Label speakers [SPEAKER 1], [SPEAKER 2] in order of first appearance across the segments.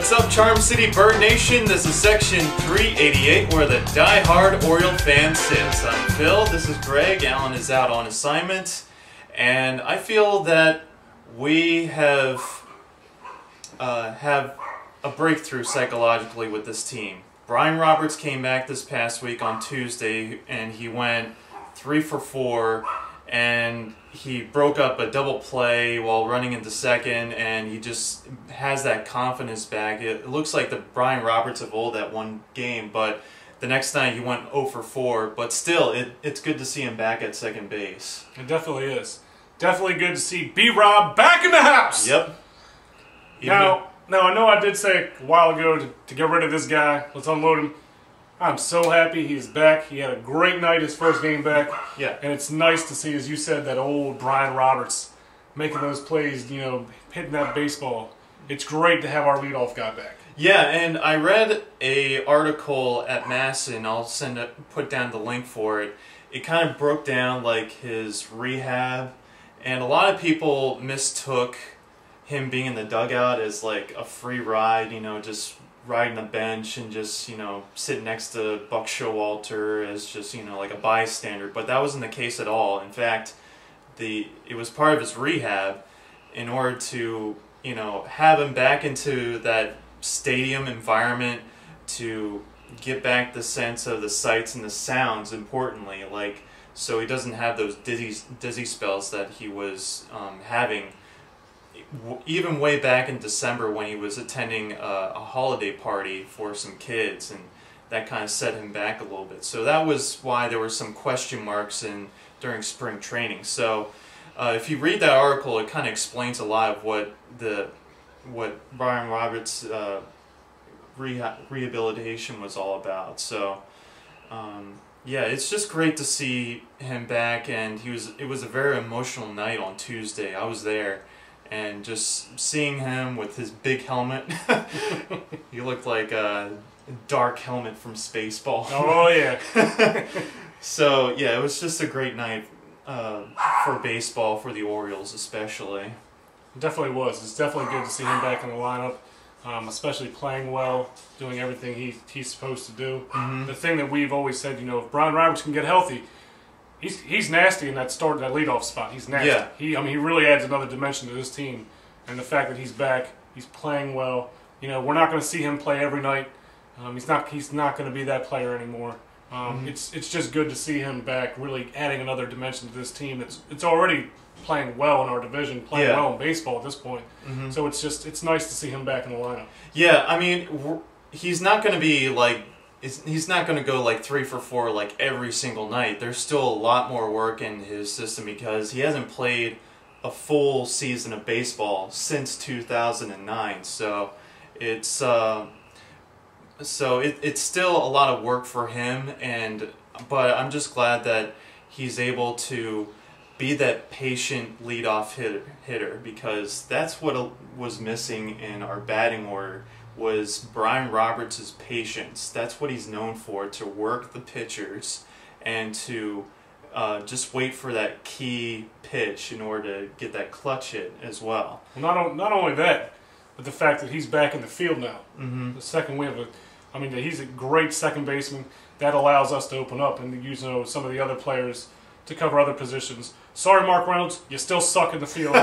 [SPEAKER 1] What's up, Charm City Bird Nation? This is section 388 where the die-hard Oriole fan sits. I'm Phil, this is Greg, Alan is out on assignment, and I feel that we have a breakthrough psychologically with this team. Brian Roberts came back this past week on Tuesday and he went 3 for 4 and he broke up a double play while running into second, and he just has that confidence back. It looks like the Brian Roberts of old that one game, but the next night he went 0 for 4, but still, it's good to see him back at second base.
[SPEAKER 2] It definitely is. Definitely good to see B-Rob back in the house!
[SPEAKER 1] Yep.
[SPEAKER 2] Now, I know I did say a while ago to get rid of this guy. Let's unload him. I'm so happy he's back. He had a great night his first game back.
[SPEAKER 1] Yeah.
[SPEAKER 2] And it's nice to see, as you said, that old Brian Roberts making those plays, you know, hitting that baseball. It's great to have our leadoff guy back.
[SPEAKER 1] Yeah, and I read a article at Masson. I'll put down the link for it. It kind of broke down like his rehab, and a lot of people mistook him being in the dugout as like a free ride, you know, just riding the bench and just, you know, sitting next to Buck Showalter as just, you know, like a bystander. But that wasn't the case at all. In fact, it was part of his rehab in order to, you know, have him back into that stadium environment, to get back the sense of the sights and the sounds, importantly, like, so he doesn't have those dizzy spells that he was having even way back in December when he was attending a holiday party for some kids, and that kind of set him back a little bit. So that was why there were some question marks during spring training. So if you read that article, it kind of explains a lot of what Brian Roberts' rehabilitation was all about. So yeah, it's just great to see him back, and it was a very emotional night on Tuesday. I was there. And just seeing him with his big helmet, he looked like a dark helmet from Spaceball.
[SPEAKER 2] Oh, yeah.
[SPEAKER 1] So, yeah, it was just a great night for baseball, for the Orioles especially.
[SPEAKER 2] It definitely was. It's definitely good to see him back in the lineup, especially playing well, doing everything he's supposed to do.
[SPEAKER 1] Mm-hmm.
[SPEAKER 2] The thing that we've always said, you know, if Brian Roberts can get healthy, He's nasty in that leadoff spot. He's nasty.
[SPEAKER 1] Yeah.
[SPEAKER 2] He really adds another dimension to this team, and the fact that he's back, he's playing well. You know, we're not going to see him play every night. He's not going to be that player anymore. It's just good to see him back, really adding another dimension to this team. It's already playing well in our division, playing well in baseball at this point.
[SPEAKER 1] Mm-hmm.
[SPEAKER 2] So it's nice to see him back in the lineup.
[SPEAKER 1] Yeah, I mean, he's not going to be like. He's not going to go like 3 for 4 like every single night. There's still a lot more work in his system because he hasn't played a full season of baseball since 2009. So it's still a lot of work for him, but I'm just glad that he's able to be that patient leadoff hitter because that's what was missing in our batting order. Was Brian Roberts' patience. That's what he's known for, to work the pitchers and to just wait for that key pitch in order to get that clutch hit as well.
[SPEAKER 2] Not only that, but the fact that he's back in the field now.
[SPEAKER 1] Mm-hmm.
[SPEAKER 2] The second we have he's a great second baseman. That allows us to open up and use some of the other players to cover other positions. Sorry, Mark Reynolds, you still suck in the field.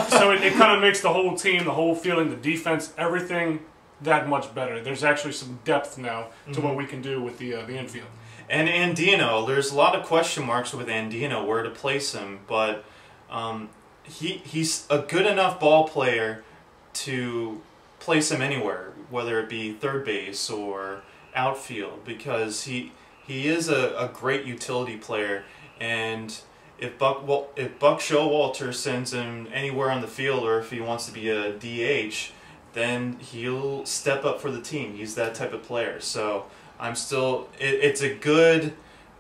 [SPEAKER 2] So it kind of makes the whole team, the whole feeling, the defense, everything that much better. There's actually some depth now to what we can do with the infield.
[SPEAKER 1] And Andino, there's a lot of question marks with Andino, where to place him, but he's a good enough ball player to place him anywhere, whether it be third base or outfield, because he is a great utility player, and if Buck Showalter sends him anywhere on the field, or if he wants to be a DH, then he'll step up for the team. He's that type of player. So it's a good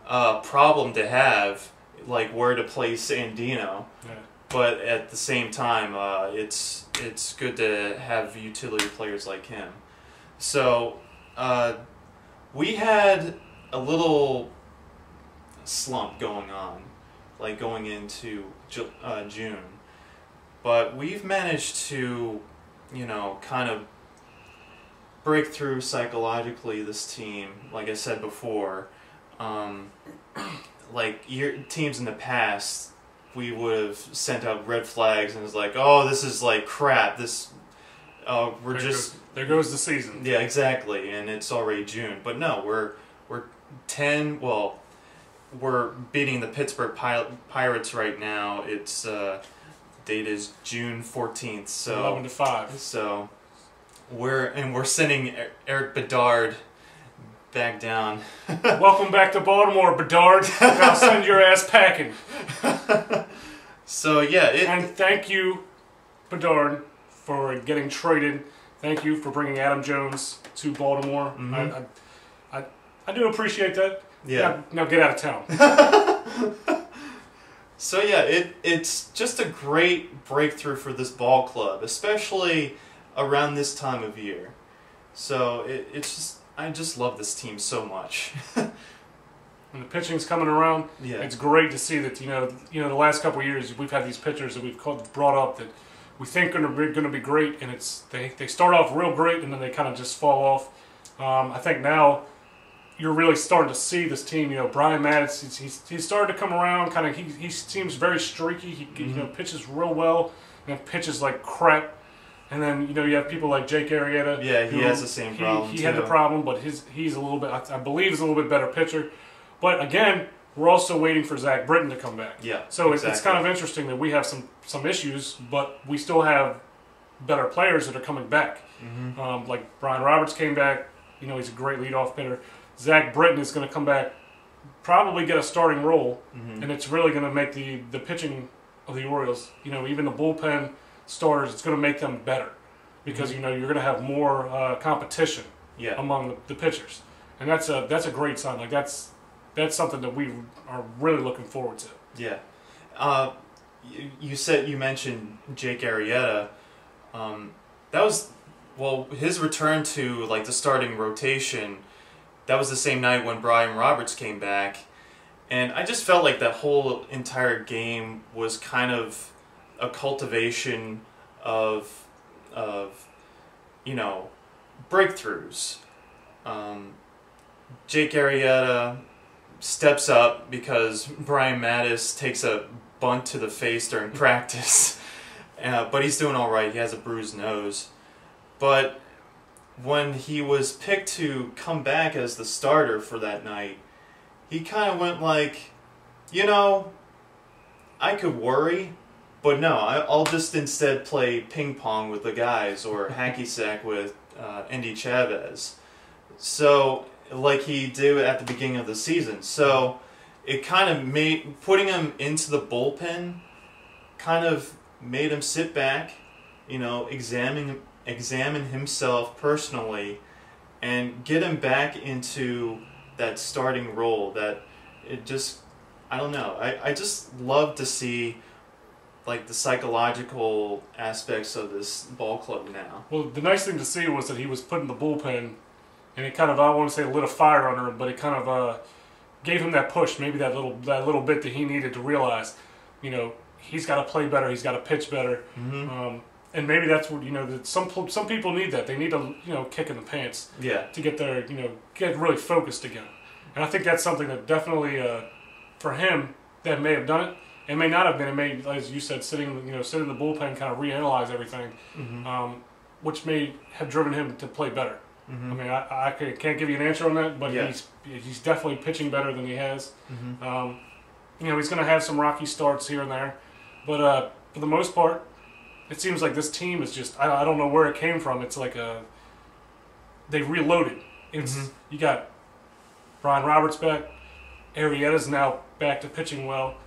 [SPEAKER 1] problem to have, like where to place Andino. Yeah. But at the same time, it's good to have utility players like him. So we had a little slump going on, like going into June, but we've managed to, you know, kind of breakthrough psychologically, this team, like I said before, like teams in the past, we would have sent out red flags and it's like, oh, this is like crap.
[SPEAKER 2] There goes the season.
[SPEAKER 1] Yeah, exactly, and it's already June. But no, we're 10. Well, we're beating the Pittsburgh Pirates right now. It's date is June 14th. So
[SPEAKER 2] 11-5.
[SPEAKER 1] So we're sending Eric Bedard back down.
[SPEAKER 2] Welcome back to Baltimore, Bedard. Now send your ass packing.
[SPEAKER 1] So yeah,
[SPEAKER 2] and thank you, Bedard, for getting traded. Thank you for bringing Adam Jones to Baltimore.
[SPEAKER 1] Mm-hmm.
[SPEAKER 2] I do appreciate that.
[SPEAKER 1] Yeah.
[SPEAKER 2] Now get out of town.
[SPEAKER 1] So yeah, it's just a great breakthrough for this ball club, especially around this time of year. So it's just, I just love this team so much.
[SPEAKER 2] When the pitching's coming around,
[SPEAKER 1] yeah,
[SPEAKER 2] it's great to see that the last couple of years we've had these pitchers that we've brought up that we think are going to be great, and they start off real great and then they kind of just fall off. I think now you're really starting to see this team. Brian Mattis, he's started to come around. Kind of, he seems very streaky. He pitches real well, and then pitches like crap. And then you have people like Jake Arrieta.
[SPEAKER 1] Yeah, he has the same problem.
[SPEAKER 2] He had the problem, but he's a little bit. I believe he's a little bit better pitcher. But again, we're also waiting for Zach Britton to come back.
[SPEAKER 1] Yeah.
[SPEAKER 2] So it's kind of interesting that we have some issues, but we still have better players that are coming back.
[SPEAKER 1] Mm-hmm.
[SPEAKER 2] Like Brian Roberts came back. He's a great leadoff hitter. Zach Britton is going to come back, probably get a starting role, and it's really going to make the pitching of the Orioles, even the bullpen starters, it's going to make them better because you're going to have more competition among the pitchers, and that's a great sign. Like that's something that we are really looking forward to.
[SPEAKER 1] Yeah, you mentioned Jake Arrieta. That was his return to like the starting rotation. That was the same night when Brian Roberts came back, and I just felt like that whole entire game was kind of a cultivation of breakthroughs. Jake Arrieta steps up because Brian Mattis takes a bunt to the face during practice, but he's doing all right. He has a bruised nose, but when he was picked to come back as the starter for that night, he kind of went like, I could worry, but no, I'll just instead play ping pong with the guys or hacky sack with Andy Chavez. So, like he did at the beginning of the season. So, it kind of made, putting him into the bullpen kind of made him sit back, examine himself personally and get him back into that starting role. That it just, I don't know, I just love to see like the psychological aspects of this ball club now.
[SPEAKER 2] Well, the nice thing to see was that he was put in the bullpen, and it kind of, I don't want to say lit a fire under him, but it kind of gave him that push, maybe that little bit that he needed to realize, he's got to play better, he's got to pitch better. And maybe that's what, that some people need that. They need a, kick in the pants to get their, get really focused again. And I think that's something that definitely, for him, that may have done it. It may not have been. It may, as you said, sit in the bullpen, kind of reanalyze everything, which may have driven him to play better. I mean, I can't give you an answer on that, but he's definitely pitching better than he has. He's going to have some rocky starts here and there, but for the most part, it seems like this team is just, I don't know where it came from. It's like they reloaded. It's you got Brian Roberts back, Arrieta's now back to pitching well.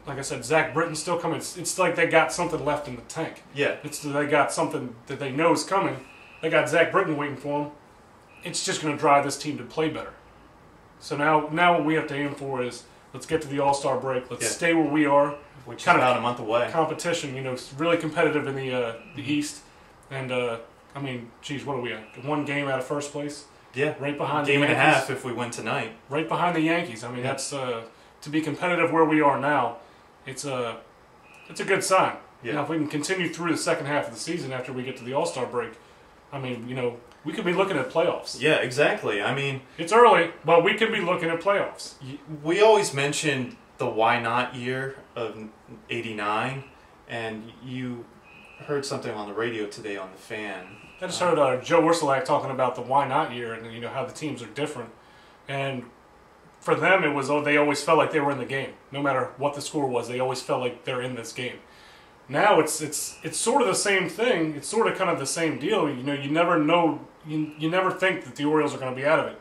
[SPEAKER 2] Like I said, Zach Britton's still coming. It's like they got something left in the tank.
[SPEAKER 1] Yeah.
[SPEAKER 2] They got something that they know is coming. They got Zach Britton waiting for them. It's just going to drive this team to play better. So now what we have to aim for is let's get to the All-Star break. Let's stay where we are.
[SPEAKER 1] Which is about a month away.
[SPEAKER 2] Competition, it's really competitive in the East. And, I mean, geez, what are we at? One game out of first place?
[SPEAKER 1] Yeah.
[SPEAKER 2] Right behind
[SPEAKER 1] game
[SPEAKER 2] the Yankees.
[SPEAKER 1] and a half if we win tonight.
[SPEAKER 2] Right behind the Yankees. I mean, that's to be competitive where we are now. It's a good sign. Yeah. Now, if we can continue through the second half of the season after we get to the All-Star break, I mean, we could be looking at playoffs.
[SPEAKER 1] Yeah, exactly. I mean,
[SPEAKER 2] it's early, but we could be looking at playoffs.
[SPEAKER 1] We always mentioned the why not year of '89, and you heard something on the radio today on the Fan.
[SPEAKER 2] I just heard Joe Ursulak talking about the why not year and how the teams are different. And for them, it was they always felt like they were in the game. No matter what the score was, they always felt like they're in this game. Now it's sort of the same thing. It's sort of kind of the same deal. You never know. You never think that the Orioles are going to be out of it.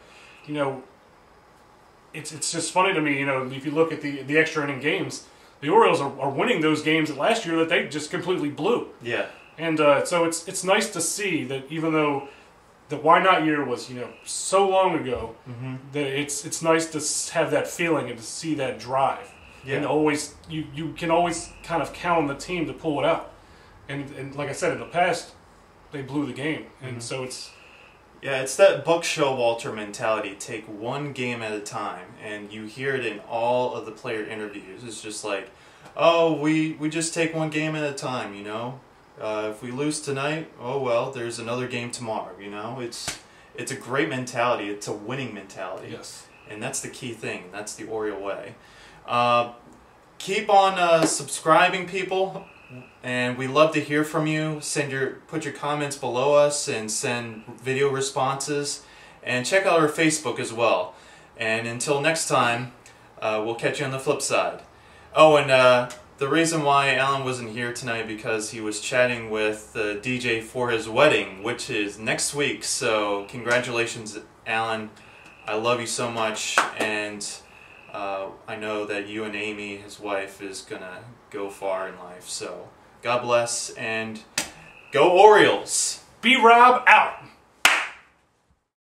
[SPEAKER 2] It's just funny to me. If you look at the extra inning games, the Orioles are winning those games last year that they just completely blew.
[SPEAKER 1] Yeah.
[SPEAKER 2] And so it's nice to see that even though the why not year was so long ago, that it's nice to have that feeling and to see that drive. Yeah. And always you can always kind of count on the team to pull it out. And like I said, in the past, they blew the game. And so it's
[SPEAKER 1] that Buck Showalter mentality. Take one game at a time, and you hear it in all of the player interviews. It's just like, oh, we just take one game at a time. If we lose tonight, oh well, there's another game tomorrow. It's a great mentality. It's a winning mentality.
[SPEAKER 2] Yes.
[SPEAKER 1] And that's the key thing. That's the Oriole way. Keep on subscribing, people, and we love to hear from you. Put your comments below us and send video responses, and check out our Facebook as well. And until next time, we'll catch you on the flip side. Oh, and the reason why Alan wasn't here tonight because he was chatting with the DJ for his wedding, which is next week. So congratulations, Alan. I love you so much, and I know that you and Amy, his wife, is going to go far in life. So God bless, and go Orioles!
[SPEAKER 2] B-Rob out!